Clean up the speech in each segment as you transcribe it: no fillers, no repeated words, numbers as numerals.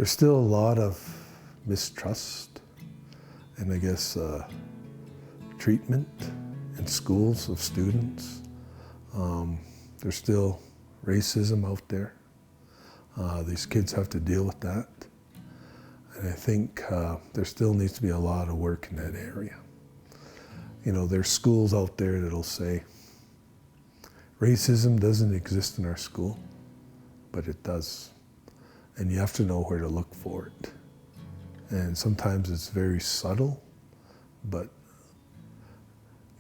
There's still a lot of mistrust and I guess treatment in schools of students. There's still racism out there. These kids have to deal with that. And I think there still needs to be a lot of work in that area. You know, there's schools out there that'll say, racism doesn't exist in our school, but it does. And you have to know where to look for it. And sometimes it's very subtle, but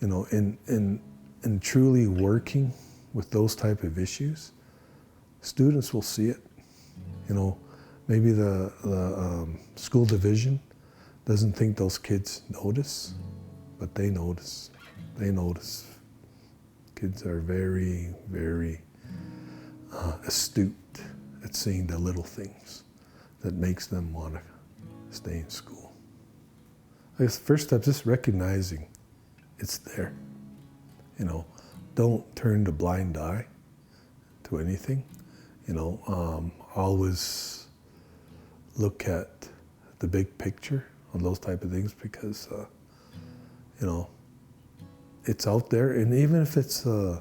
you know, in truly working with those type of issues, students will see it. You know, maybe the school division doesn't think those kids notice, but they notice. They notice. Kids are very, very astute at seeing the little things that makes them want to stay in school. I guess the first step is just recognizing it's there. You know, don't turn a blind eye to anything. You know, always look at the big picture on those type of things because, you know, it's out there. And even if it's a,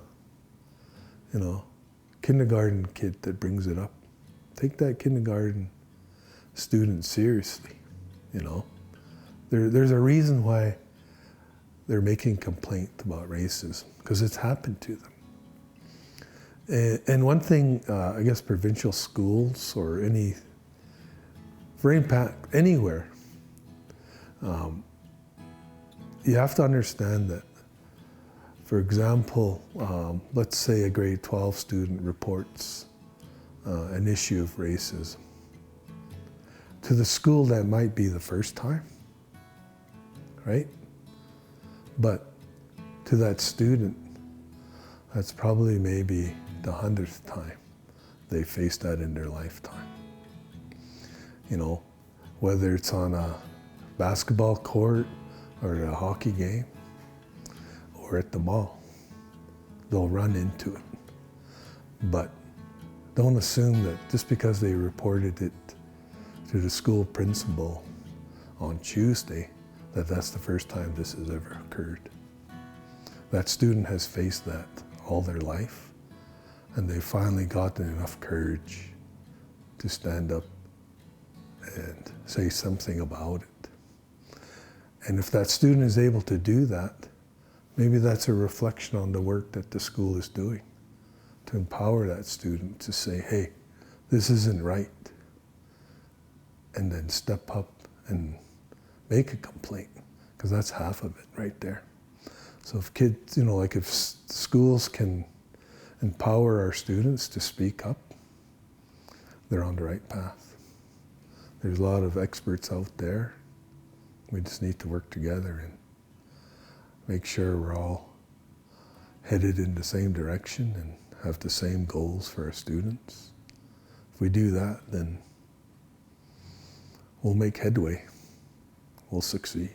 you know, kindergarten kid that brings it up, take that kindergarten student seriously, you know. There's a reason why they're making complaint about racism, because it's happened to them. And one thing, I guess provincial schools or any, for impact anywhere, you have to understand that, for example, let's say a grade 12 student reports an issue of racism. To the school, that might be the first time, right? But to that student, that's probably maybe the 100th time they faced that in their lifetime. You know, whether it's on a basketball court or a hockey game or at the mall, they'll run into it. But don't assume that just because they reported it to the school principal on Tuesday, that that's the first time this has ever occurred. That student has faced that all their life, and they finally gotten enough courage to stand up and say something about it. And if that student is able to do that, maybe that's a reflection on the work that the school is doing, to empower that student to say, hey, this isn't right, and then step up and make a complaint, because that's half of it right there. So if kids, you know, like if schools can empower our students to speak up, they're on the right path. There's a lot of experts out there. We just need to work together and make sure we're all headed in the same direction and have the same goals for our students. If we do that, then we'll make headway. We'll succeed.